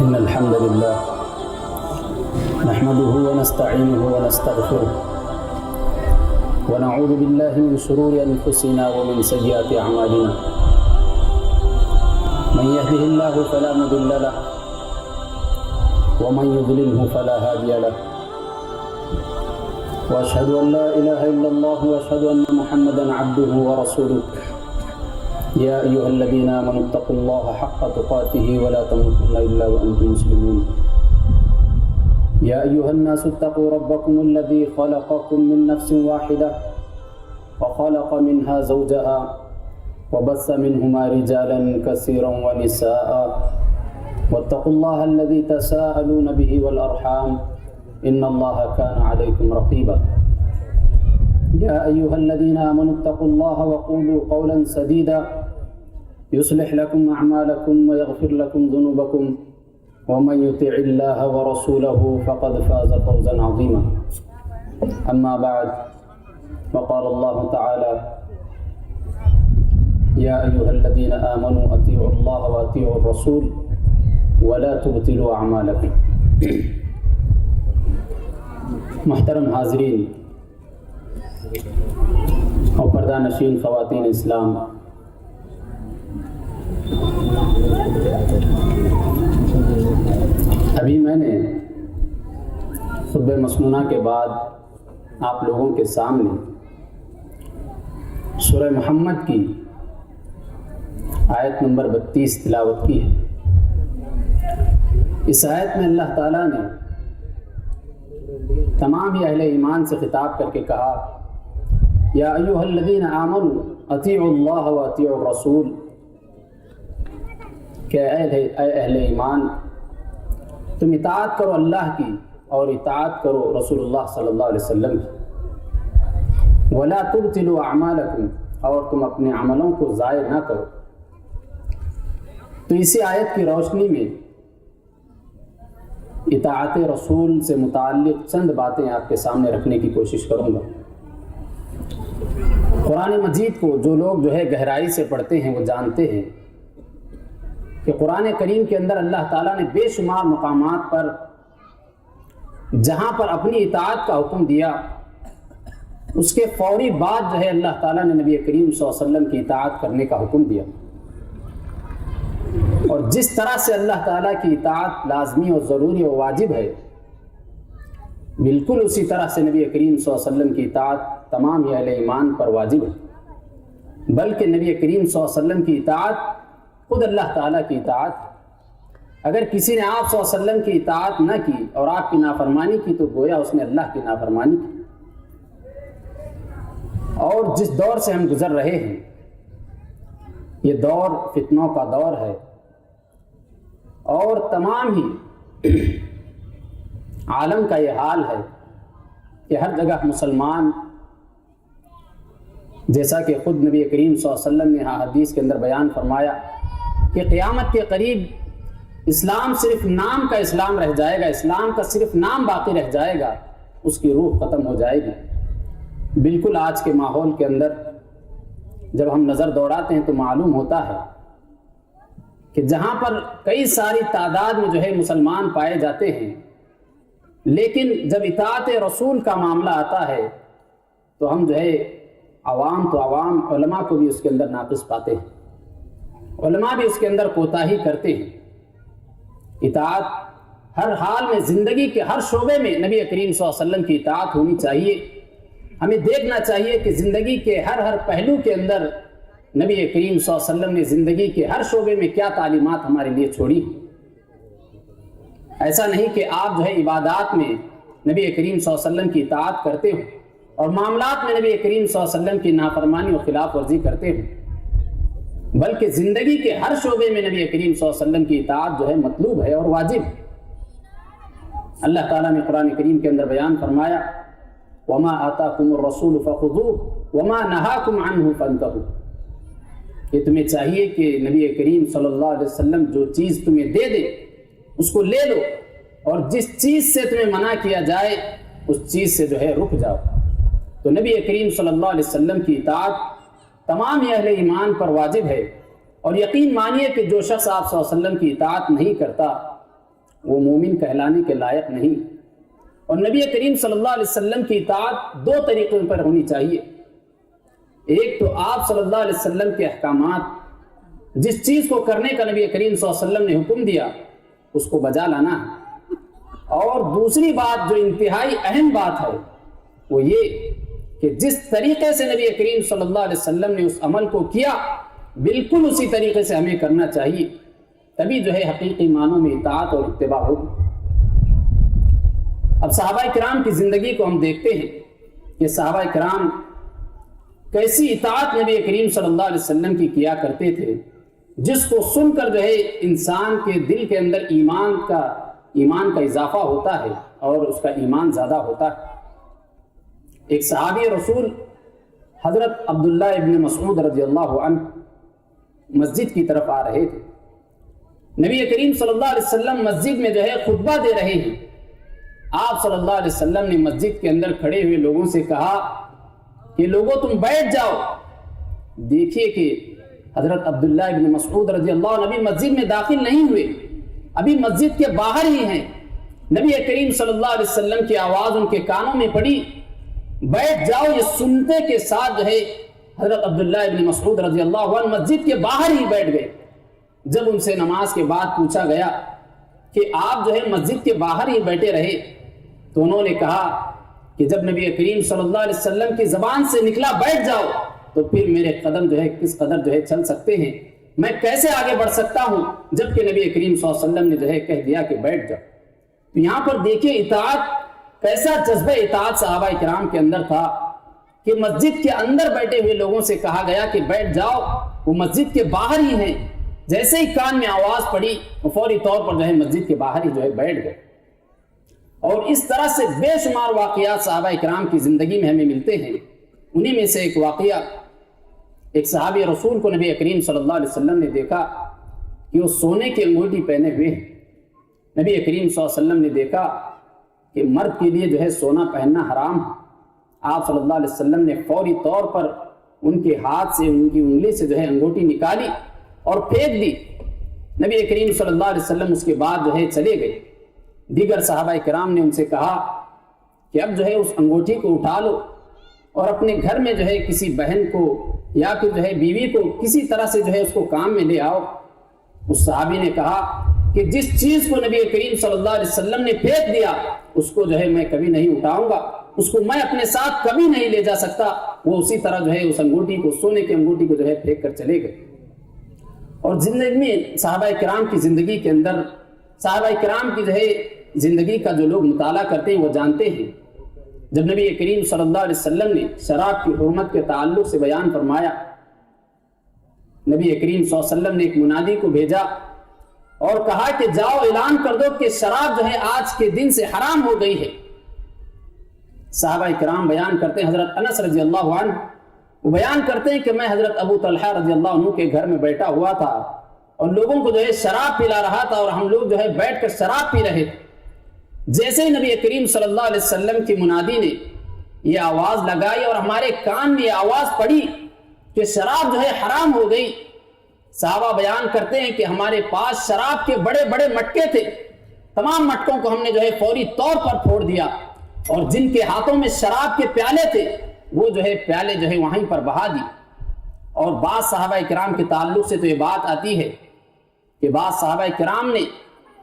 إن الحمد لله نحمده ونستعينه ونستغفره ونعوذ بالله من شرور أنفسنا ومن سيئات أعمالنا من يهده الله فلا مضل له ومن يضلله فلا هادي له وأشهد أن لا إله إلا الله وأشهد أن محمدا عبده ورسوله يا أيها الذين آمنوا اتقوا الله حق تقاته ولا تموتن إلا وأنتم مسلمون يا أيها الناس اتقوا ربكم الذي خلقكم من نفس واحدة وخلق منها زوجها وبث منهما رجالا كثيرا ونساء واتقوا الله الذي تساءلون به والأرحام إن الله كان عليكم رقيبا يا أيها الذين آمنوا اتقوا الله وقولوا قولا سديدا يصلح لكم أعمالكم ويغفر لكم ذنوبكم ومن يطع الله ورسوله فقد فاز فوزا عظيما أما بعد وقال الله تعالى يا أيها الذين آمنوا أطيعوا الله وأطيعوا الرسول ولا تبطلوا أعمالكم محترم حاضرین اور پردہ نشین خواتین اسلام، ابھی میں نے خطبہ مسنونہ کے بعد آپ لوگوں کے سامنے سورہ محمد کی آیت نمبر 32 تلاوت کی ہے۔ اس آیت میں اللہ تعالیٰ نے تمام ہی اہل ایمان سے خطاب کر کے کہا یا ایھا الذین آمنوا اطیعوا اللہ واطیعوا الرسول، کہ اے اہل ایمان تم اطاعت کرو اللہ کی اور اطاعت کرو رسول اللہ صلی اللہ علیہ وسلم کی، ولا تبطلوا اعمالکم، اور تم اپنے عملوں کو ضائع نہ کرو۔ تو اسی آیت کی روشنی میں اطاعت رسول سے متعلق چند باتیں آپ کے سامنے رکھنے کی کوشش کروں گا۔ قرآن مجید کو جو لوگ گہرائی سے پڑھتے ہیں وہ جانتے ہیں کہ قرآن کریم کے اندر اللہ تعالیٰ نے بے شمار مقامات پر جہاں پر اپنی اطاعت کا حکم دیا، اس کے فوری بعد اللہ تعالیٰ نے نبی کریم صلی اللہ علیہ وسلم کی اطاعت کرنے کا حکم دیا، اور جس طرح سے اللہ تعالیٰ کی اطاعت لازمی اور ضروری و واجب ہے، بالکل اسی طرح سے نبی کریم صلی اللہ علیہ وسلم کی اطاعت تمام اہل ایمان پر واجب ہے، بلکہ نبی کریم صلی اللہ علیہ وسلم کی اطاعت خود اللہ تعالیٰ کی اطاعت۔ اگر کسی نے آپ صلی اللہ علیہ وسلم کی اطاعت نہ کی اور آپ کی نافرمانی کی تو گویا اس نے اللہ کی نافرمانی کی۔ اور جس دور سے ہم گزر رہے ہیں یہ دور فتنوں کا دور ہے، اور تمام ہی عالم کا یہ حال ہے کہ ہر جگہ مسلمان، جیسا کہ خود نبی کریم صلی اللہ علیہ وسلم نے حدیث کے اندر بیان فرمایا کہ قیامت کے قریب اسلام صرف نام کا اسلام رہ جائے گا، اسلام کا صرف نام باقی رہ جائے گا، اس کی روح ختم ہو جائے گی۔ بالکل آج کے ماحول کے اندر جب ہم نظر دوڑاتے ہیں تو معلوم ہوتا ہے کہ جہاں پر کئی ساری تعداد میں مسلمان پائے جاتے ہیں، لیکن جب اطاعت رسول کا معاملہ آتا ہے تو ہم عوام تو عوام، علماء کو بھی اس کے اندر ناقص پاتے ہیں، علماء بھی اس کے اندر کوتاہی کرتے ہیں۔ اطاعت ہر حال میں، زندگی کے ہر شعبے میں نبی کریم صلی اللہ علیہ وسلم کی اطاعت ہونی چاہیے۔ ہمیں دیکھنا چاہیے کہ زندگی کے ہر پہلو کے اندر نبی کریم صلی اللہ علیہ وسلم نے زندگی کے ہر شعبے میں کیا تعلیمات ہمارے لیے چھوڑی۔ ایسا نہیں کہ آپ عبادات میں نبی کریم صلی اللہ علیہ وسلم کی اطاعت کرتے ہو اور معاملات میں نبی کریم صلی اللہ علیہ وسلم کی نافرمانی اور خلاف ورزی کرتے ہو، بلکہ زندگی کے ہر شعبے میں نبی کریم صلی اللہ علیہ وسلم کی اطاعت مطلوب ہے اور واجب۔ اللہ تعالیٰ نے قرآن کریم کے اندر بیان فرمایا وَمَا آتَاكُمُ الرَّسُولُ فَخُذُوهُ وَمَا نَهَاكُمْ عَنْهُ فَانْتَهُوا، کہ تمہیں چاہیے کہ نبی کریم صلی اللہ علیہ وسلم جو چیز تمہیں دے دے اس کو لے لو، اور جس چیز سے تمہیں منع کیا جائے اس چیز سے رک جاؤ۔ تو نبی کریم صلی اللہ علیہ وسلم کی اطاعت تمام اہل ایمان پر واجب ہے، اور یقین مانیے کہ جو شخص آپ صلی اللہ علیہ وسلم کی اطاعت نہیں کرتا وہ مومن کہلانے کے لائق نہیں۔ اور نبی کریم صلی اللہ علیہ وسلم کی اطاعت دو طریقوں پر ہونی چاہیے۔ ایک تو آپ صلی اللہ علیہ وسلم کے احکامات، جس چیز کو کرنے کا نبی کریم صلی اللہ علیہ وسلم نے حکم دیا اس کو بجا لانا ہے۔ اور دوسری بات جو انتہائی اہم بات ہے وہ یہ کہ جس طریقے سے نبی کریم صلی اللہ علیہ وسلم نے اس عمل کو کیا بالکل اسی طریقے سے ہمیں کرنا چاہیے، تبھی جو ہے حقیقی معنوں میں اطاعت اور اتباع ہوگی۔ اب صحابہ کرام کی زندگی کو ہم دیکھتے ہیں کہ صحابہ کرام کیسی اطاعت نبی کریم صلی اللہ علیہ وسلم کی کیا کرتے تھے، جس کو سن کر جو ہے انسان کے دل کے اندر ایمان کا اضافہ ہوتا ہے اور اس کا ایمان زیادہ ہوتا ہے۔ ایک صحابی رسول حضرت عبداللہ ابن مسعود رضی اللہ عنہ مسجد کی طرف آ رہے تھے۔ نبی کریم صلی اللہ علیہ وسلم مسجد میں جو ہے خطبہ دے رہے ہیں۔ آپ صلی اللہ علیہ وسلم نے مسجد کے اندر کھڑے ہوئے لوگوں سے کہا کہ لوگوں تم بیٹھ جاؤ۔ دیکھیے کہ حضرت عبداللہ ابن مسعود رضی اللہ عنہ ابھی مسجد میں داخل نہیں ہوئے، ابھی مسجد کے باہر ہی ہیں۔ نبی کریم صلی اللہ علیہ وسلم کی آواز ان کے کانوں میں پڑی، بیٹھ جاؤ۔ یہ سنتے کے ساتھ جو ہے حضرت عبداللہ ابن مسعود رضی اللہ عنہ مسجد کے باہر ہی بیٹھ گئے۔ جب ان سے نماز کے بعد پوچھا گیا کہ آپ جو ہے مسجد کے باہر ہی بیٹھے رہے، تو انہوں نے کہا کہ جب نبی کریم صلی اللہ علیہ وسلم کی زبان سے نکلا بیٹھ جاؤ تو پھر میرے قدم جو ہے کس قدر جو ہے چل سکتے ہیں، میں کیسے آگے بڑھ سکتا ہوں جبکہ نبی کریم صلی اللہ علیہ وسلم نے جو ہے کہہ دیا کہ بیٹھ جاؤ۔ تو یہاں پر دیکھیے اطاعت، کیسا جذبہ اطاعت صحابہ کرام کے اندر تھا کہ مسجد کے اندر بیٹھے ہوئے لوگوں سے کہا گیا کہ بیٹھ جاؤ، وہ مسجد کے باہر ہی ہیں۔ جیسے ہی کان میں آواز پڑی وہ فوری طور پر جو ہے مسجد کے باہر ہی جو ہے بیٹھ گئے۔ اور اس طرح سے بے شمار واقعات صحابہ کرام کی زندگی میں ہمیں ملتے ہیں۔ انہی میں سے ایک واقعہ، ایک صحابی رسول کو نبی کریم صلی اللہ علیہ وسلم نے دیکھا کہ وہ سونے کی انگوٹھی پہنے ہوئے ہیں۔ نبی کریم صلی اللہ علیہ وسلم نے دیکھا کہ مرد کے لیے جو ہے سونا پہننا حرام ہے۔ آپ صلی اللہ علیہ وسلم نے فوری طور پر ان کے ہاتھ سے، ان کی انگلی سے جو ہے انگوٹھی نکالی اور پھینک دی۔ نبی کریم صلی اللہ علیہ وسلم اس کے بعد جو ہے چلے گئے۔ دیگر صحابہ کرام نے ان سے کہا کہ اب جو ہے اس انگوٹھی کو اٹھا لو اور اپنے گھر میں جو ہے کسی بہن کو یا پھر جو ہے بیوی کو کسی طرح سے جو ہے اس کو کام میں لے آؤ۔ اس صحابی نے کہا کہ جس چیز کو نبی کریم صلی اللہ علیہ وسلم نے پھینک دیا اس کو جو ہے میں کبھی نہیں اٹھاؤں گا، اس کو میں اپنے ساتھ کبھی نہیں لے جا سکتا۔ وہ اسی طرح جو ہے اس انگوٹھی کو، سونے کی انگوٹھی کو جو ہے پھینک کر چلے گئے۔ اور زندگی میں صحابہ کرام کی زندگی کے اندر، صحابہ کرام کی جو ہے زندگی کا جو لوگ مطالعہ کرتے ہیں وہ جانتے ہیں، جب نبی کریم صلی اللہ علیہ وسلم نے شراب کی حرمت کے تعلق سے بیان فرمایا، نبی کریم صلی اللہ علیہ وسلم نے ایک منادی کو بھیجا اور کہا کہ جاؤ اعلان کر دو کہ شراب جو ہے آج کے دن سے حرام ہو گئی ہے۔ صحابہ کرام بیان کرتے ہیں، حضرت انس رضی اللہ عنہ وہ بیان کرتے ہیں کہ میں حضرت ابو طلحہ رضی اللہ عنہ کے گھر میں بیٹھا ہوا تھا اور لوگوں کو جو ہے شراب پلا رہا تھا اور ہم لوگ جو ہے بیٹھ کر شراب پی رہے تھے۔ جیسے ہی نبی کریم صلی اللہ علیہ وسلم کی منادی نے یہ آواز لگائی اور ہمارے کان میں یہ آواز پڑی کہ شراب جو ہے حرام ہو گئی، صحابہ بیان کرتے ہیں کہ ہمارے پاس شراب کے بڑے بڑے مٹکے تھے، تمام مٹکوں کو ہم نے جو ہے فوری طور پر پھوڑ دیا، اور جن کے ہاتھوں میں شراب کے پیالے تھے وہ جو ہے پیالے جو ہے وہیں پر بہا دی۔ اور بعض صحابہ کرام کے تعلق سے تو یہ بات آتی ہے کہ بعض صحابہ کرام نے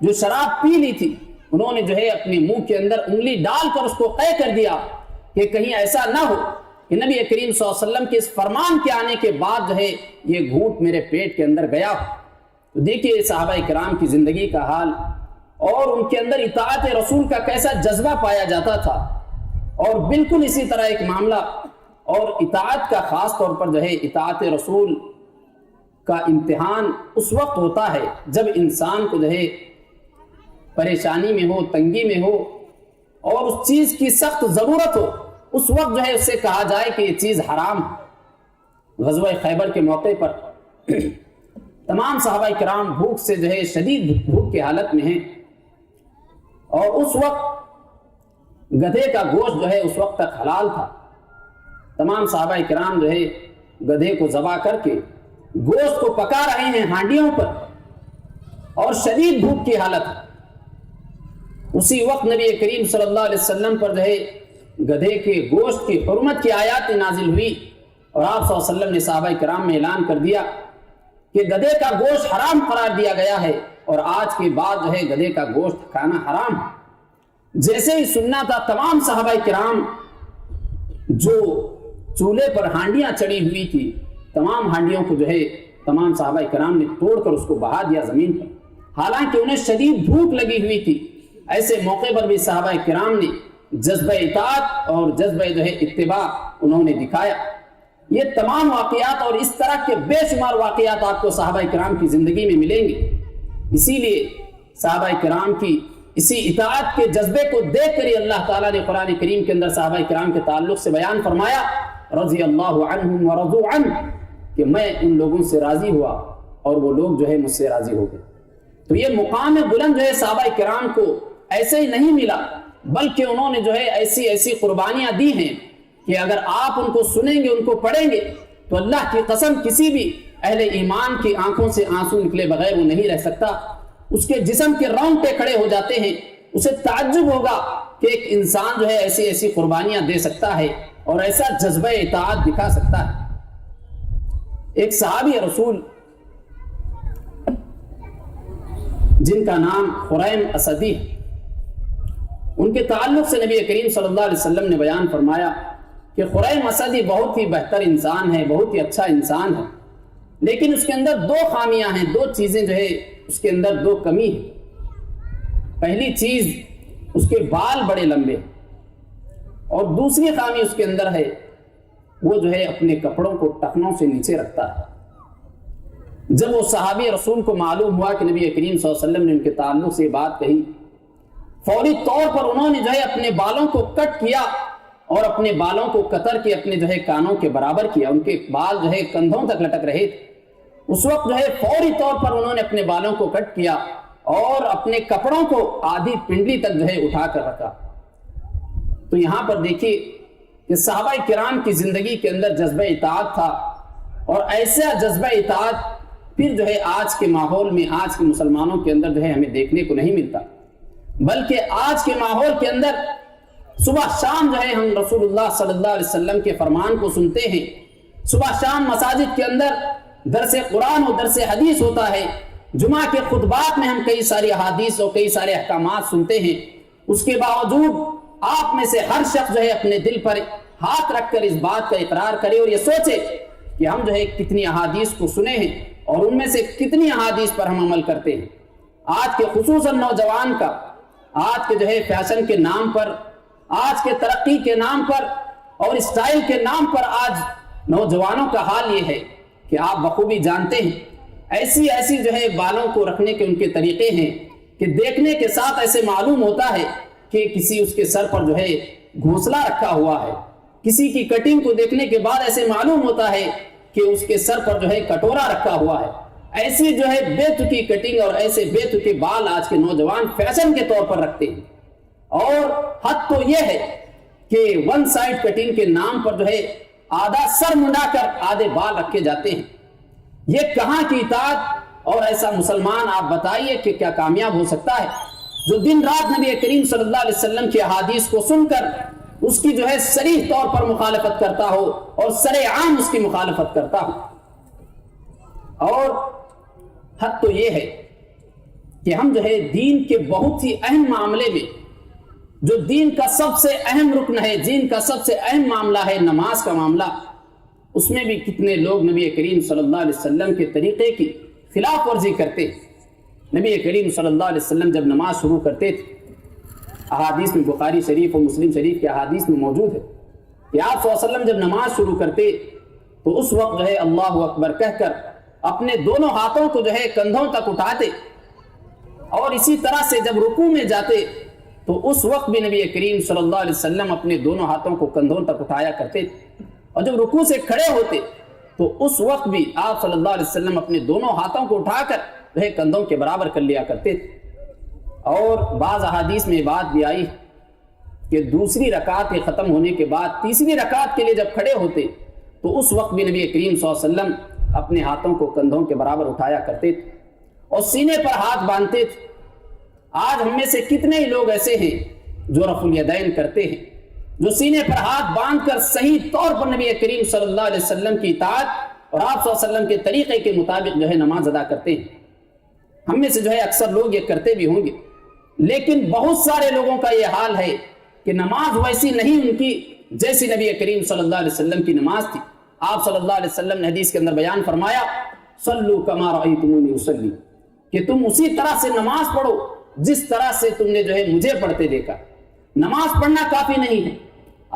جو شراب پی لی تھی انہوں نے جو ہے اپنے منہ کے اندر انگلی ڈال کر اس کو قے کر دیا کہ کہیں ایسا نہ ہو کہ نبی کریم صلی اللہ علیہ وسلم کے اس فرمان کے آنے کے بعد جو ہے یہ گھونٹ میرے پیٹ کے اندر گیا ہو۔ تو دیکھیے صحابہ کرام کی زندگی کا حال اور ان کے اندر اطاعت رسول کا کیسا جذبہ پایا جاتا تھا۔ اور بالکل اسی طرح ایک معاملہ، اور اطاعت کا خاص طور پر جو ہے اطاعت رسول کا امتحان اس وقت ہوتا ہے جب انسان کو جو ہے پریشانی میں ہو، تنگی میں ہو اور اس چیز کی سخت ضرورت ہو، اس وقت جو ہے اس سے کہا جائے کہ یہ چیز حرام ہے۔ غزوہ خیبر کے موقع پر تمام صحابہ کرام بھوک سے جو ہے شدید بھوک کی حالت میں ہیں، اور اس وقت گدھے کا گوشت جو ہے اس وقت تک حلال تھا۔ تمام صحابہ کرام جو ہے گدھے کو ذبح کر کے گوشت کو پکا رہے ہیں ہانڈیوں پر، اور شدید بھوک کی حالت ہے۔ اسی وقت نبی کریم صلی اللہ علیہ وسلم پر جو ہے گدھے کے گوشت کی حرمت کی آیات نازل ہوئی، اور آپ صلی اللہ علیہ وسلم نے صحابہ کرام میں اعلان کر دیا کہ گدھے کا گوشت حرام قرار دیا گیا ہے، اور آج کے بعد جو ہے گدھے کا گوشت کھانا حرام ہے۔ جیسے ہی سننا تھا، تمام صحابہ کرام جو چولہے پر ہانڈیاں چڑھی ہوئی تھی، تمام ہانڈیوں کو جو ہے تمام صحابہ کرام نے توڑ کر اس کو بہا دیا زمین پر، حالانکہ انہیں شدید بھوک لگی ہوئی تھی۔ ایسے موقع پر بھی صحابہ کرام نے جذبہ اطاعت اور جذبہ جو ہے اتباع انہوں نے دکھایا۔ یہ تمام واقعات اور اس طرح کے بے شمار واقعات آپ کو صحابہ کرام کی زندگی میں ملیں گے۔ اسی لیے صحابہ کرام کی اسی اطاعت کے جذبے کو دیکھ کر ہی اللہ تعالیٰ نے قرآن کریم کے اندر صحابہ کرام کے تعلق سے بیان فرمایا، رضی اللہ عنہم ورضوا عنہ، کہ میں ان لوگوں سے راضی ہوا اور وہ لوگ جو ہے مجھ سے راضی ہو گئے۔ تو یہ مقام بلند جو ہے صحابہ کرام کو ایسے ہی نہیں ملا، بلکہ انہوں نے جو ہے ایسی قربانیاں دی ہیں کہ اگر آپ ان کو سنیں گے، ان کو پڑھیں گے، تو اللہ کی قسم کسی بھی اہل ایمان کی آنکھوں سے آنسو نکلے بغیر وہ نہیں رہ سکتا، اس کے جسم کے رونگٹے کھڑے ہو جاتے ہیں۔ اسے تعجب ہوگا کہ ایک انسان جو ہے ایسی قربانیاں دے سکتا ہے اور ایسا جذبہ اطاعت دکھا سکتا ہے۔ ایک صحابی رسول جن کا نام خریم اسدی، ان کے تعلق سے نبی کریم صلی اللہ علیہ وسلم نے بیان فرمایا کہ خریم اسدی بہت ہی بہتر انسان ہے، بہت ہی اچھا انسان ہے، لیکن اس کے اندر دو خامیاں ہیں، دو چیزیں جو ہے اس کے اندر دو کمی ہے۔ پہلی چیز اس کے بال بڑے لمبے، اور دوسری خامی اس کے اندر ہے وہ جو ہے اپنے کپڑوں کو ٹخنوں سے نیچے رکھتا ہے۔ جب وہ صحابی رسول کو معلوم ہوا کہ نبی کریم صلی اللہ علیہ وسلم نے ان کے تعلق سے یہ بات کہی، فوری طور پر انہوں نے جو ہے اپنے بالوں کو کٹ کیا اور اپنے بالوں کو کتر کے اپنے جو ہے کانوں کے برابر کیا۔ ان کے بال جو ہے کندھوں تک لٹک رہے تھے، اس وقت جو ہے فوری طور پر انہوں نے اپنے بالوں کو کٹ کیا اور اپنے کپڑوں کو آدھی پنڈلی تک جو ہے اٹھا کر رکھا۔ تو یہاں پر دیکھیے کہ صحابہ کرام کی زندگی کے اندر جذبہ اطاعت تھا، اور ایسا جذبہ اطاعت پھر جو ہے آج کے ماحول میں، آج کے مسلمانوں کے اندر جو ہے ہمیں دیکھنے کو نہیں ملتا، بلکہ آج کے ماحول کے اندر صبح شام جو ہے ہم رسول اللہ صلی اللہ علیہ وسلم کے فرمان کو سنتے ہیں، صبح شام مساجد کے اندر درس قرآن و درس حدیث ہوتا ہے، جمعہ کے خطبات میں ہم کئی ساری احادیث اور کئی سارے احکامات سنتے ہیں، اس کے باوجود آپ میں سے ہر شخص جو ہے اپنے دل پر ہاتھ رکھ کر اس بات کا اقرار کرے اور یہ سوچے کہ ہم جو ہے کتنی احادیث کو سنے ہیں اور ان میں سے کتنی احادیث پر ہم عمل کرتے ہیں۔ آج کے خصوصاً نوجوان کا، آج کے جو ہے فیشن کے نام پر، آج کے ترقی کے نام پر اور اسٹائل کے نام پر آج نوجوانوں کا حال یہ ہے کہ آپ بخوبی جانتے ہیں، ایسی جو ہے بالوں کو رکھنے کے ان کے طریقے ہیں کہ دیکھنے کے ساتھ ایسے معلوم ہوتا ہے کہ کسی اس کے سر پر جو ہے گھونسلہ رکھا ہوا ہے، کسی کی کٹنگ کو دیکھنے کے بعد ایسے معلوم ہوتا ہے کہ اس کے سر پر جو ہے کٹورا رکھا ہوا ہے۔ ایسی جو ہے بے تکی کٹنگ اور ایسے بے تکے بال آج کے نوجوان فیشن کے طور پر رکھتے ہیں، اور حد تو یہ ہے کہ ون سائڈ کٹنگ کے نام پر جو ہے آدھا سر منڈا کر آدھے بال رکھے جاتے ہیں۔ یہ کہاں کی اطاعت؟ اور ایسا مسلمان آپ بتائیے کہ کیا کامیاب ہو سکتا ہے جو دن رات نبی کریم صلی اللہ علیہ وسلم کی احادیث کو سن کر اس کی جو ہے صریح طور پر مخالفت کرتا ہو اور سرے عام اس کی مخالفت کرتا ہو۔ اور حد تو یہ ہے کہ ہم جو ہے دین کے بہت ہی اہم معاملے میں، جو دین کا سب سے اہم رکن ہے، دین کا سب سے اہم معاملہ ہے نماز کا معاملہ، اس میں بھی کتنے لوگ نبی کریم صلی اللہ علیہ وسلم کے طریقے کی خلاف ورزی کرتے ہیں۔ نبی کریم صلی اللہ علیہ وسلم جب نماز شروع کرتے تھے، احادیث میں بخاری شریف اور مسلم شریف کے احادیث میں موجود ہے کہ آپ صلی اللہ علیہ وسلم جب نماز شروع کرتے تو اس وقت جو ہے اللہ اکبر کہہ کر اپنے دونوں ہاتھوں کو جو ہے کندھوں تک اٹھاتے، اور اسی طرح سے جب رکوع میں جاتے تو اس وقت بھی نبی کریم صلی اللہ علیہ وسلم اپنے دونوں ہاتھوں کو کندھوں تک اٹھایا کرتے تھے، اور جب رکوع سے کھڑے ہوتے تو اس وقت بھی آپ صلی اللہ علیہ وسلم اپنے دونوں ہاتھوں کو اٹھا کر جو ہے کندھوں کے برابر کر لیا کرتے تھے۔ اور بعض احادیث میں بات بھی آئی کہ دوسری رکعت کے ختم ہونے کے بعد تیسری رکعت کے لیے جب کھڑے ہوتے تو اس وقت بھی نبی کریم صلی اللہ علیہ وسلم اپنے ہاتھوں کو کندھوں کے برابر اٹھایا کرتے تھے اور سینے پر ہاتھ باندھتے تھے، آج ہم میں سے کتنے ہی لوگ ایسے ہیں جو رفع الیدین کرتے ہیں، جو سینے پر ہاتھ باندھ کر صحیح طور پر نبی کریم صلی اللہ علیہ وسلم کی اطاعت اور آپ صلی اللہ علیہ وسلم کے طریقے کے مطابق جو ہے نماز ادا کرتے ہیں۔ ہم میں سے جو ہے اکثر لوگ یہ کرتے بھی ہوں گے، لیکن بہت سارے لوگوں کا یہ حال ہے کہ نماز ویسی نہیں ان کی جیسی نبی کریم صلی اللہ علیہ وسلم کی نماز تھی۔ آپ صلی اللہ علیہ وسلم نے حدیث کے اندر بیان فرمایا، صلو کما رأیتمونی اصلی، کہ تم اسی طرح سے نماز پڑھو جس طرح سے تم نے جو ہے مجھے پڑھتے دیکھا۔ نماز پڑھنا کافی نہیں ہے،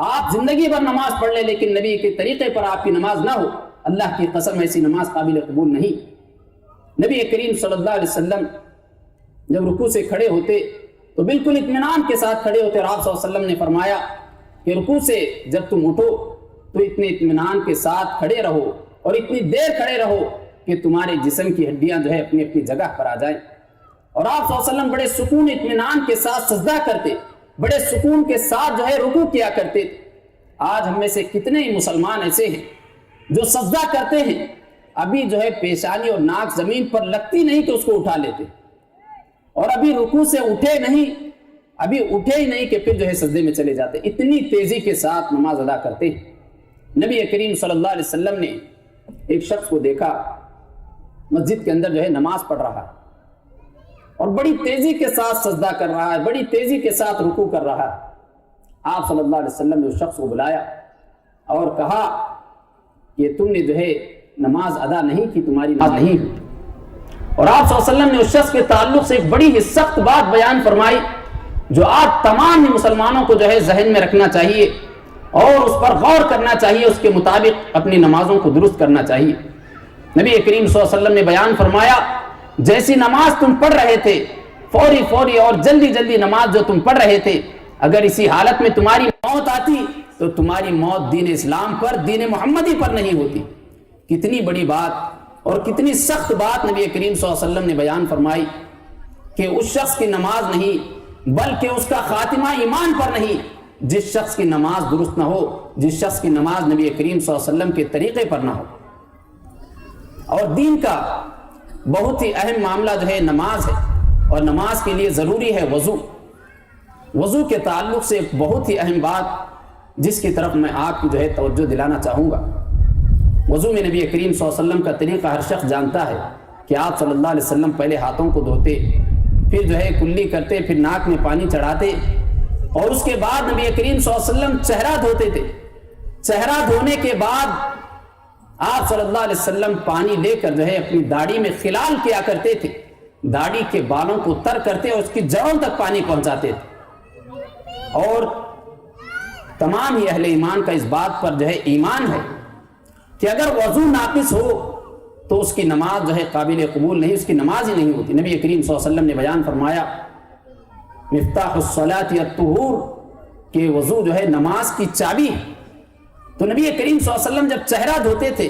آپ زندگی بھر نماز پڑھ لیں لیکن نبی کے طریقے پر آپ کی نماز نہ ہو، اللہ کی قسم ایسی نماز قابل قبول نہیں۔ نبی کریم صلی اللہ علیہ وسلم جب رکوع سے کھڑے ہوتے تو بالکل اطمینان کے ساتھ کھڑے ہوتے، اور آپ صلی اللہ علیہ وسلم نے فرمایا کہ رکوع سے جب تم اٹھو تو اتنے اطمینان کے ساتھ کھڑے رہو اور اتنی دیر کھڑے رہو کہ تمہارے جسم کی ہڈیاں جو ہے اپنی اپنی جگہ پر آ جائیں۔ اور آپ صلی اللہ علیہ وسلم بڑے سکون اطمینان کے ساتھ سجدہ کرتے، بڑے سکون کے ساتھ جو ہے رکوع کیا کرتے۔ آج ہم میں سے کتنے ہی مسلمان ایسے ہیں جو سجدہ کرتے ہیں، ابھی جو ہے پیشانی اور ناک زمین پر لگتی نہیں کہ اس کو اٹھا لیتے، اور ابھی رکوع سے اٹھے ہی نہیں کہ پھر جو ہے سجدے میں چلے جاتے۔ اتنی تیزی کے ساتھ نماز ادا کرتے ہیں۔ نبی کریم صلی اللہ علیہ وسلم نے ایک شخص کو دیکھا مسجد کے اندر جو ہے نماز پڑھ رہا ہے اور بڑی تیزی کے ساتھ سجدہ کر رہا ہے، بڑی تیزی کے ساتھ رکوع کر رہا ہے۔ آپ صلی اللہ علیہ وسلم نے اس شخص کو بلایا اور کہا کہ تم نے جو ہے نماز ادا نہیں کی، تمہاری نماز نہیں ہوئی۔ اور آپ صلی اللہ علیہ وسلم نے اس شخص کے تعلق سے ایک بڑی ہی سخت بات بیان فرمائی جو آپ تمام مسلمانوں کو جو ہے ذہن میں رکھنا چاہیے اور اس پر غور کرنا چاہیے، اس کے مطابق اپنی نمازوں کو درست کرنا چاہیے۔ نبی کریم صلی اللہ علیہ وسلم نے بیان فرمایا، جیسی نماز تم پڑھ رہے تھے، فوری اور جلدی نماز جو تم پڑھ رہے تھے، اگر اسی حالت میں تمہاری موت آتی تو تمہاری موت دین اسلام پر، دین محمدی پر نہیں ہوتی۔ کتنی بڑی بات اور کتنی سخت بات نبی کریم صلی اللہ علیہ وسلم نے بیان فرمائی کہ اس شخص کی نماز نہیں بلکہ اس کا خاتمہ ایمان پر نہیں جس شخص کی نماز درست نہ ہو، جس شخص کی نماز نبی کریم صلی اللہ علیہ وسلم کے طریقے پر نہ ہو۔ اور دین کا بہت ہی اہم معاملہ جو ہے نماز ہے، اور نماز کے لیے ضروری ہے وضو۔ وضو کے تعلق سے ایک بہت ہی اہم بات جس کی طرف میں آپ کی جو ہے توجہ دلانا چاہوں گا۔ وضو میں نبی کریم صلی اللہ علیہ وسلم کا طریقہ ہر شخص جانتا ہے کہ آپ صلی اللہ علیہ وسلم پہلے ہاتھوں کو دھوتے، پھر جو ہے کلی کرتے، پھر ناک میں پانی چڑھاتے، اور اس کے بعد نبی کریم صلی اللہ علیہ وسلم چہرہ دھوتے تھے۔ چہرہ دھونے کے بعد آپ صلی اللہ علیہ وسلم پانی لے کر جو ہے اپنی داڑھی میں خلال کیا کرتے تھے، داڑھی کے بالوں کو تر کرتے اور اس کی جڑوں تک پانی پہنچاتے تھے۔ اور تمام ہی اہل ایمان کا اس بات پر جو ہے ایمان ہے کہ اگر وضو ناقص ہو تو اس کی نماز جو ہے قابل قبول نہیں، اس کی نماز ہی نہیں ہوتی۔ نبی کریم صلی اللہ علیہ وسلم نے بیان فرمایا، مفتاح الصلاۃ الطہور، کہ وضو جو ہے نماز کی چابی ہے۔ تو نبی کریم صلی اللہ علیہ وسلم جب چہرہ دھوتے تھے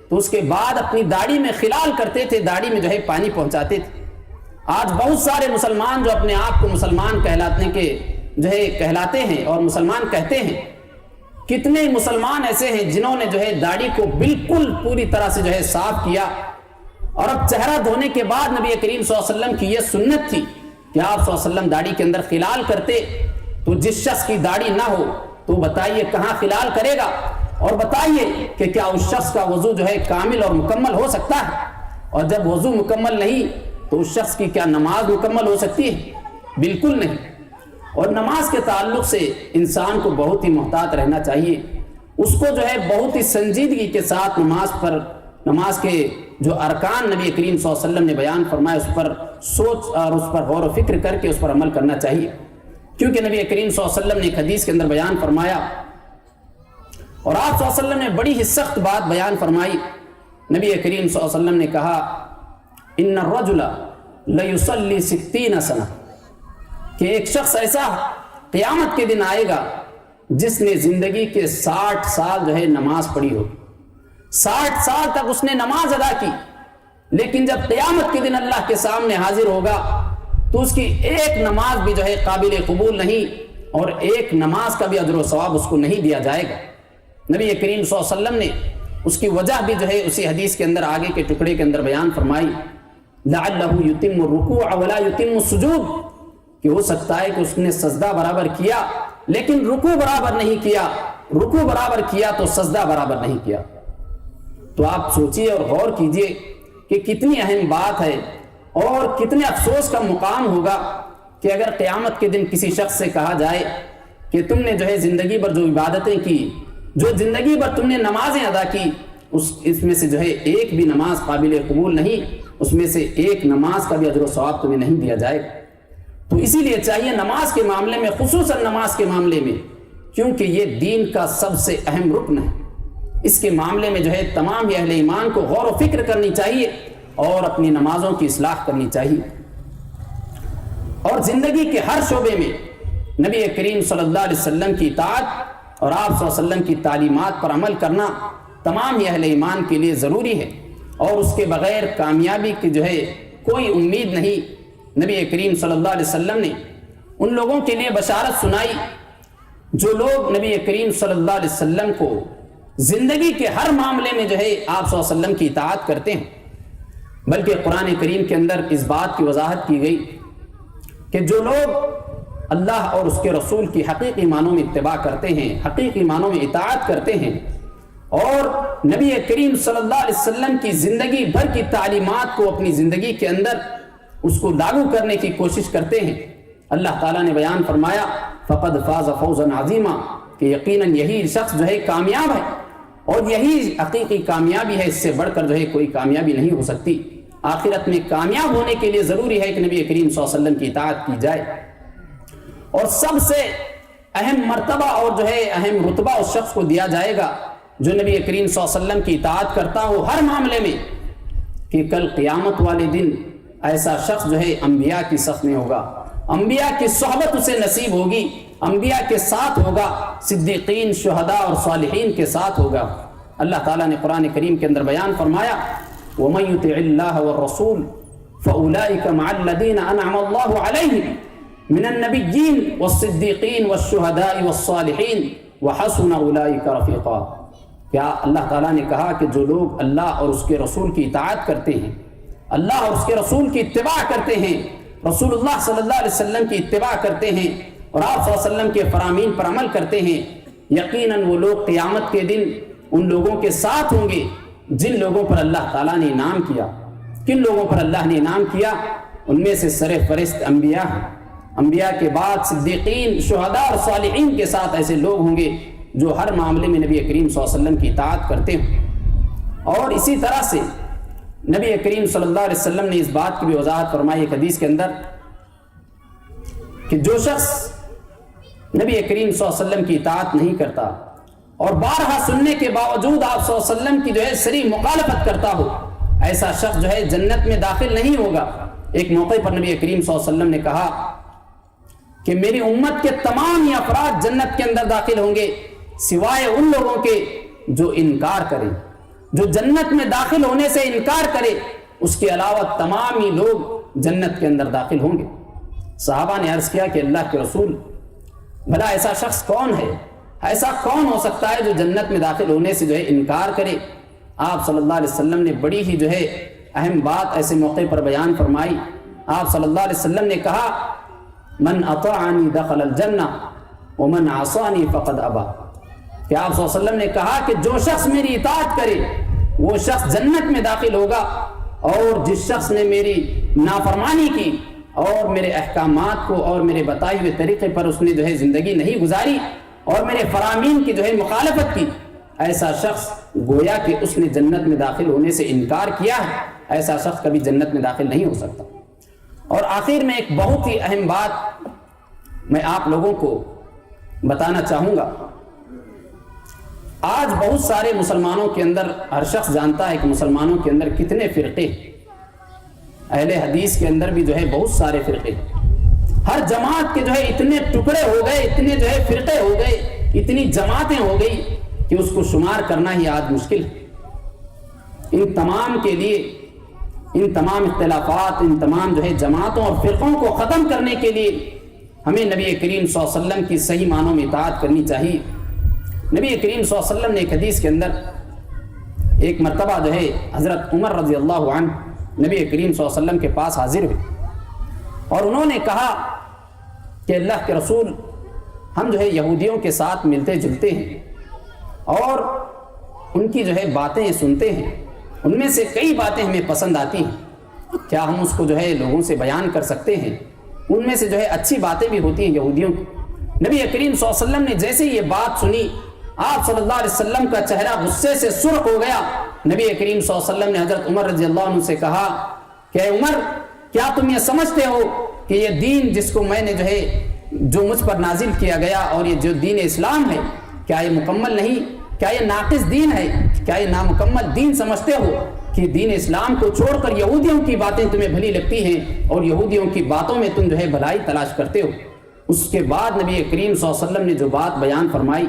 تو اس کے بعد اپنی داڑھی میں خلال کرتے تھے، داڑھی میں جو ہے پانی پہنچاتے تھے۔ آج بہت سارے مسلمان جو اپنے آپ کو مسلمان کہلاتے ہیں اور مسلمان کہتے ہیں، کتنے مسلمان ایسے ہیں جنہوں نے جو ہے داڑھی کو بالکل پوری طرح سے جو ہے صاف کیا، اور اب چہرہ دھونے کے بعد نبی کریم صلی اللہ علیہ وسلم کی یہ سنت تھی کہ آپ صلی اللہ علیہ وسلم داڑھی کے اندر خلال کرتے، تو جس شخص کی داڑھی نہ ہو تو بتائیے کہاں خلال کرے گا، اور بتائیے کہ کیا اس شخص کا وضو جو ہے کامل اور مکمل ہو سکتا ہے؟ اور جب وضو مکمل نہیں تو اس شخص کی کیا نماز مکمل ہو سکتی ہے؟ بالکل نہیں۔ اور نماز کے تعلق سے انسان کو بہت ہی محتاط رہنا چاہیے، اس کو جو ہے بہت ہی سنجیدگی کے ساتھ نماز کے جو ارکان نبی کریم صلی اللہ علیہ وسلم نے بیان فرمائے اس پر سوچ اور اس پر غور و فکر کر کے اس پر عمل کرنا چاہیے، کیونکہ نبی کریم صلی اللہ علیہ وسلم نے ایک حدیث کے اندر بیان فرمایا، اور آپ صلی اللہ علیہ وسلم نے بڑی ہی سخت بات بیان فرمائی۔ نبی کریم صلی اللہ علیہ وسلم نے کہا، ان الرجل لیصلی 60 سنہ، کہ ایک شخص ایسا قیامت کے دن آئے گا جس نے زندگی کے 60 سال جو ہے نماز پڑھی ہو، 60 سال تک اس نے نماز ادا کی، لیکن جب قیامت کے دن اللہ کے سامنے حاضر ہوگا تو اس کی ایک نماز بھی جو ہے قابل قبول نہیں، اور ایک نماز کا بھی اجر و ثواب اس کو نہیں دیا جائے گا۔ نبی کریم صلی اللہ علیہ وسلم نے اس کی وجہ بھی جو ہے اسی حدیث کے اندر آگے کے ٹکڑے کے اندر بیان فرمائی، لعلہ یتم الرکوع ولا یتم السجود، کہ ہو سکتا ہے کہ اس نے سجدہ برابر کیا لیکن رکوع برابر نہیں کیا، رکوع برابر کیا تو سجدہ برابر نہیں کیا۔ تو آپ سوچئے اور غور کیجئے کہ کتنی اہم بات ہے اور کتنے افسوس کا مقام ہوگا کہ اگر قیامت کے دن کسی شخص سے کہا جائے کہ تم نے جو ہے زندگی بھر جو عبادتیں کی، جو زندگی بھر تم نے نمازیں ادا کی، اس میں سے جو ہے ایک بھی نماز قابل قبول نہیں، اس میں سے ایک نماز کا بھی اجر و ثواب تمہیں نہیں دیا جائے گا۔ تو اسی لیے چاہیے نماز کے معاملے میں، خصوصاً نماز کے معاملے میں، کیونکہ یہ دین کا سب سے اہم رکن ہے، اس کے معاملے میں جو ہے تمام اہل ایمان کو غور و فکر کرنی چاہیے اور اپنی نمازوں کی اصلاح کرنی چاہیے۔ اور زندگی کے ہر شعبے میں نبی کریم صلی اللہ علیہ وسلم کی اطاعت اور آپ صلی اللہ علیہ وسلم کی تعلیمات پر عمل کرنا تمام اہل ایمان کے لیے ضروری ہے، اور اس کے بغیر کامیابی کی جو ہے کوئی امید نہیں۔ نبی کریم صلی اللہ علیہ وسلم نے ان لوگوں کے لیے بشارت سنائی جو لوگ نبی کریم صلی اللہ علیہ وسلم کو زندگی کے ہر معاملے میں جو ہے آپ صلی اللہ علیہ وسلم کی اطاعت کرتے ہیں، بلکہ قرآن کریم کے اندر اس بات کی وضاحت کی گئی کہ جو لوگ اللہ اور اس کے رسول کی حقیقی معنوں میں اتباع کرتے ہیں، حقیقی معنوں میں اطاعت کرتے ہیں، اور نبی کریم صلی اللہ علیہ وسلم کی زندگی بھر کی تعلیمات کو اپنی زندگی کے اندر اس کو لاگو کرنے کی کوشش کرتے ہیں، اللہ تعالیٰ نے بیان فرمایا فقد فاز فوزا عظیما، کہ یقیناً یہی شخص جو ہے کامیاب ہے، اور یہی حقیقی کامیابی ہے، اس سے بڑھ کر جو ہے کوئی کامیابی نہیں ہو سکتی۔ آخرت میں کامیاب ہونے کے لیے ضروری ہے کہ نبی کریم صلی اللہ علیہ وسلم کی اطاعت کی جائے، اور سب سے اہم مرتبہ اور جو ہے اہم رتبہ اس شخص کو دیا جائے گا جو نبی کریم صلی اللہ علیہ وسلم کی اطاعت کرتا ہو ہر معاملے میں، کہ کل قیامت والے دن ایسا شخص جو ہے انبیاء کی صف میں ہوگا، انبیاء کی صحبت اسے نصیب ہوگی، انبیاء کے ساتھ ہوگا، صدیقین، شہداء اور صالحین کے ساتھ ہوگا۔ اللہ تعالیٰ نے قرآن کریم کے اندر بیان فرمایا وَمَن يُطِعِ اللَّهَ وَالرَّسُولَ فَأُولَٰئِكَ مَعَ الَّذِينَ أَنْعَمَ اللَّهُ عَلَيْهِمْ مِنَ النَّبِيِّينَ وَالصِّدِّيقِينَ وَالشُّهَدَاءِ وَالصَّالِحِينَ وَحَسُنَ أُولَٰئِكَ رَفِيقًا۔ کیا اللہ تعالیٰ نے کہا کہ جو لوگ اللہ اور اس کے رسول کی اطاعت کرتے ہیں، اللہ اور اس کے رسول کی اتباع کرتے ہیں، رسول اللہ صلی اللہ علیہ وسلم کی اتباع کرتے ہیں، اور آپ صلی اللہ علیہ وسلم کے فرامین پر عمل کرتے ہیں، یقیناً وہ لوگ قیامت کے دن ان لوگوں کے ساتھ ہوں گے جن لوگوں پر اللہ تعالیٰ نے انعام کیا۔ کن لوگوں پر اللہ نے انعام کیا؟ ان میں سے سر فہرست انبیاء ہیں، انبیاء کے بعد صدیقین، شہداء اور صالحین کے ساتھ ایسے لوگ ہوں گے جو ہر معاملے میں نبی کریم صلی اللہ علیہ وسلم کی اطاعت کرتے ہیں۔ اور اسی طرح سے نبی کریم صلی اللہ علیہ وسلم نے اس بات کی بھی وضاحت فرمائی ایک حدیث کے اندر کہ جو شخص نبی کریم صلی اللہ علیہ وسلم کی اطاعت نہیں کرتا اور بارہا سننے کے باوجود آپ صلی اللہ علیہ وسلم کی جو ہے صریح مخالفت کرتا ہو، ایسا شخص جو ہے جنت میں داخل نہیں ہوگا۔ ایک موقع پر نبی کریم صلی اللہ علیہ وسلم نے کہا کہ میری امت کے تمام ہی افراد جنت کے اندر داخل ہوں گے سوائے ان لوگوں کے جو انکار کریں، جو جنت میں داخل ہونے سے انکار کرے، اس کے علاوہ تمام ہی لوگ جنت کے اندر داخل ہوں گے۔ صحابہ نے عرض کیا کہ اللہ کے رسول، بھلا ایسا شخص کون ہے، ایسا کون ہو سکتا ہے جو جنت میں داخل ہونے سے جو ہے انکار کرے؟ آپ صلی اللہ علیہ وسلم نے بڑی ہی جو ہے اہم بات ایسے موقع پر بیان فرمائی۔ آپ صلی اللہ علیہ وسلم نے کہا من اطاعنی دخل الجنہ ومن عصانی فقد ابا، کہ آپ صلی اللہ علیہ وسلم نے کہا کہ جو شخص میری اطاعت کرے وہ شخص جنت میں داخل ہوگا، اور جس شخص نے میری نافرمانی کی اور میرے احکامات کو اور میرے بتائے ہوئے طریقے پر اس نے جو ہے زندگی نہیں گزاری اور میرے فرامین کی جو ہے مخالفت کی، ایسا شخص گویا کہ اس نے جنت میں داخل ہونے سے انکار کیا ہے، ایسا شخص کبھی جنت میں داخل نہیں ہو سکتا۔ اور آخر میں ایک بہت ہی اہم بات میں آپ لوگوں کو بتانا چاہوں گا۔ آج بہت سارے مسلمانوں کے اندر، ہر شخص جانتا ہے کہ مسلمانوں کے اندر کتنے فرقے، اہل حدیث کے اندر بھی جو ہے بہت سارے فرقے، ہر جماعت کے جو ہے اتنے ٹکڑے ہو گئے، اتنے جو ہے فرقے ہو گئے، اتنی جماعتیں ہو گئی کہ اس کو شمار کرنا ہی آج مشکل ہے۔ ان تمام کے لیے، ان تمام اختلافات، ان تمام جو ہے جماعتوں اور فرقوں کو ختم کرنے کے لیے ہمیں نبی کریم صلی اللہ علیہ وسلم کی صحیح معنوں میں اطاعت کرنی چاہیے۔ نبی کریم صلی اللہ علیہ وسلم نے ایک حدیث کے اندر ایک مرتبہ جو ہے حضرت عمر رضی اللہ عنہ نبی کریم صلی اللہ علیہ وسلم کے پاس حاضر ہوئے، اور انہوں نے کہا کہ اللہ کے رسول ہم جو ہے یہودیوں کے ساتھ ملتے جلتے ہیں اور ان کی جو ہے باتیں سنتے ہیں، ان میں سے کئی باتیں ہمیں پسند آتی ہیں، کیا ہم اس کو جو ہے لوگوں سے بیان کر سکتے ہیں؟ ان میں سے جو ہے اچھی باتیں بھی ہوتی ہیں یہودیوں کی۔ نبی کریم صلی اللہ علیہ وسلم نے جیسے یہ بات سنی، آپ صلی اللہ علیہ وسلم کا چہرہ غصے سے سرخ ہو گیا۔ نبی کریم صلی اللہ علیہ وسلم نے حضرت عمر رضی اللہ عنہ سے کہا کہ اے عمر، کیا تم یہ سمجھتے ہو کہ یہ دین جس کو میں نے جو مجھ پر نازل کیا گیا اور یہ جو دین اسلام ہے، کیا یہ مکمل نہیں؟ کیا یہ ناقص دین ہے؟ کیا یہ نامکمل دین سمجھتے ہو کہ دین اسلام کو چھوڑ کر یہودیوں کی باتیں تمہیں بھلی لگتی ہیں اور یہودیوں کی باتوں میں تم جو ہے بھلائی تلاش کرتے ہو؟ اس کے بعد نبی کریم صلی اللہ علیہ وسلم نے جو بات بیان فرمائی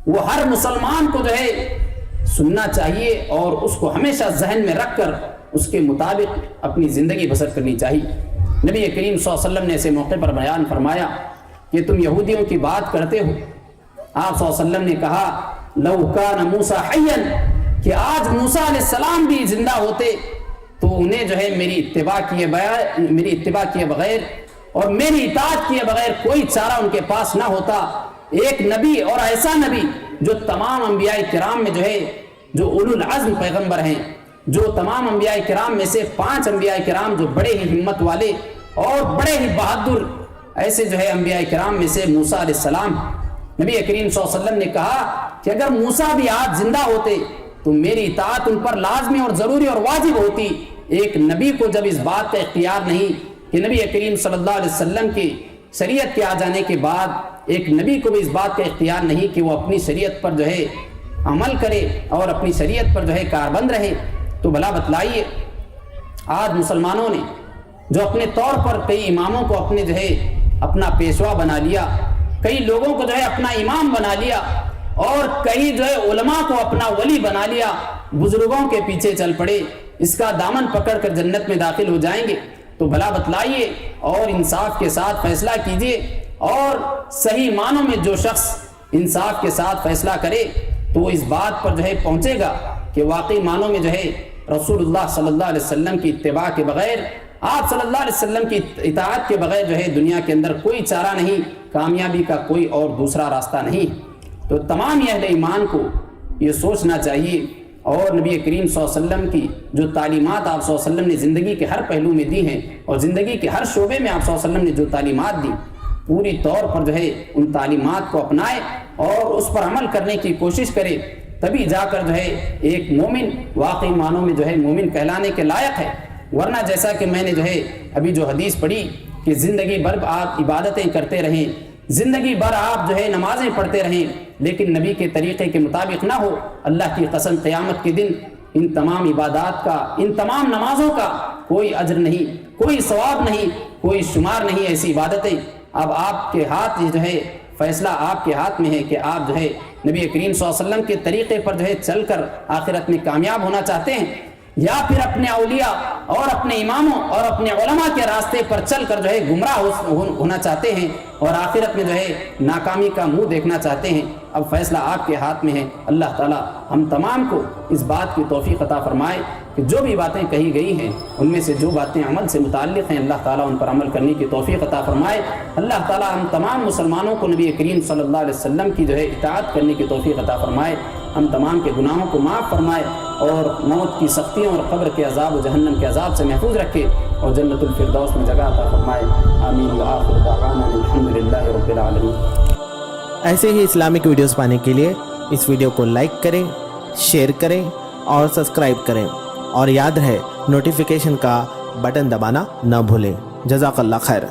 وہ ہر مسلمان کو جو ہے سننا چاہیے اور اس کو ہمیشہ ذہن میں رکھ کر اس کے مطابق اپنی زندگی بسر کرنی چاہیے۔ نبی کریم صلی اللہ علیہ وسلم نے ایسے موقع پر بیان فرمایا کہ تم یہودیوں کی بات کرتے ہو۔ آپ صلی اللہ علیہ وسلم نے کہا لو کان موسیٰ حیا، کہ آج موسیٰ علیہ السلام بھی زندہ ہوتے تو انہیں جو ہے میری اتباع کیے بغیر اور میری اطاعت کیے بغیر کوئی چارہ ان کے پاس نہ ہوتا۔ ایک نبی اور ایسا نبی جو تمام انبیاء کرام میں جو ہے جو اولو العزم پیغمبر ہیں، جو تمام انبیاء کرام میں سے 5 انبیاء کرام جو بڑے ہی ہمت والے اور بڑے ہی بہادر، ایسے جو ہے انبیاء کرام میں سے موسیٰ علیہ السلام۔ نبی کریم صلی اللہ علیہ وسلم نے کہا کہ اگر موسیٰ بھی آج زندہ ہوتے تو میری اطاعت ان پر لازمی اور ضروری اور واجب ہوتی۔ ایک نبی کو جب اس بات کا اختیار نہیں کہ نبی کریم صلی اللہ علیہ وسلم کی شریعت کے آ جانے کے بعد ایک نبی کو بھی اس بات کا اختیار نہیں کہ وہ اپنی شریعت پر جو ہے عمل کرے اور اپنی شریعت پر جو ہے کاربند رہے، تو بھلا بتلائیے آج مسلمانوں نے جو اپنے طور پر کئی اماموں کو اپنے جو ہے اپنا پیشوا بنا لیا، کئی لوگوں کو جو ہے اپنا امام بنا لیا اور کئی جو ہے علماء کو اپنا ولی بنا لیا، بزرگوں کے پیچھے چل پڑے، اس کا دامن پکڑ کر جنت میں داخل ہو جائیں گے، تو بھلا بتلائیے اور انصاف کے ساتھ فیصلہ کیجئے۔ اور صحیح معنوں میں جو شخص انصاف کے ساتھ فیصلہ کرے تو وہ اس بات پر جو ہے پہنچے گا کہ واقعی معنوں میں جو ہے رسول اللہ صلی اللہ علیہ وسلم کی اتباع کے بغیر، آپ صلی اللہ علیہ وسلم کی اطاعت کے بغیر جو ہے دنیا کے اندر کوئی چارہ نہیں، کامیابی کا کوئی اور دوسرا راستہ نہیں۔ تو تمام اہل ایمان کو یہ سوچنا چاہیے اور نبی کریم صلی اللہ علیہ وسلم کی جو تعلیمات آپ صلی اللہ علیہ وسلم نے زندگی کے ہر پہلو میں دی ہیں اور زندگی کے ہر شعبے میں آپ صلی اللہ علیہ وسلم نے جو تعلیمات دی، پوری طور پر جو ہے ان تعلیمات کو اپنائے اور اس پر عمل کرنے کی کوشش کرے، تبھی جا کر جو ہے ایک مومن واقعی معنوں میں جو ہے مومن کہلانے کے لائق ہے۔ ورنہ جیسا کہ میں نے جو ہے ابھی جو حدیث پڑھی کہ زندگی بھر آپ عبادتیں کرتے رہیں، زندگی بھر آپ جو ہے نمازیں پڑھتے رہیں، لیکن نبی کے طریقے کے مطابق نہ ہو، اللہ کی قسم قیامت کے دن ان تمام عبادات کا، ان تمام نمازوں کا کوئی اجر نہیں، کوئی ثواب نہیں، کوئی شمار نہیں ایسی عبادتیں۔ اب آپ کے ہاتھ جو ہے فیصلہ آپ کے ہاتھ میں ہے کہ آپ جو ہے نبی کریم صلی اللہ علیہ وسلم کے طریقے پر جو ہے چل کر آخرت میں کامیاب ہونا چاہتے ہیں، یا پھر اپنے اولیاء اور اپنے اماموں اور اپنے علماء کے راستے پر چل کر جو ہے گمراہ ہونا چاہتے ہیں اور آخرت میں جو ہے ناکامی کا منہ دیکھنا چاہتے ہیں۔ اب فیصلہ آپ کے ہاتھ میں ہے۔ اللہ تعالی ہم تمام کو اس بات کی توفیق عطا فرمائے کہ جو بھی باتیں کہی گئی ہیں ان میں سے جو باتیں عمل سے متعلق ہیں اللہ تعالیٰ ان پر عمل کرنے کی توفیق عطا فرمائے۔ اللہ تعالیٰ ہم تمام مسلمانوں کو نبی کریم صلی اللہ علیہ وسلم کی جو ہے اطاعت کرنے کی توفیق عطا فرمائے، ہم تمام کے گناہوں کو معاف فرمائے اور موت کی سختیوں اور قبر کے عذاب و جہنم کے عذاب سے محفوظ رکھے اور جنت الفردوس میں جگہ عطا فرمائے۔ آمین وآخر دعوانا الحمدللہ رب العالمین۔ ایسے ہی اسلامک ویڈیوز پانے کے لیے اس ویڈیو کو لائک کریں، شیئر کریں اور سبسکرائب کریں، اور یاد رہے نوٹیفیکیشن کا بٹن دبانا نہ بھولیں۔ جزاک اللہ خیر۔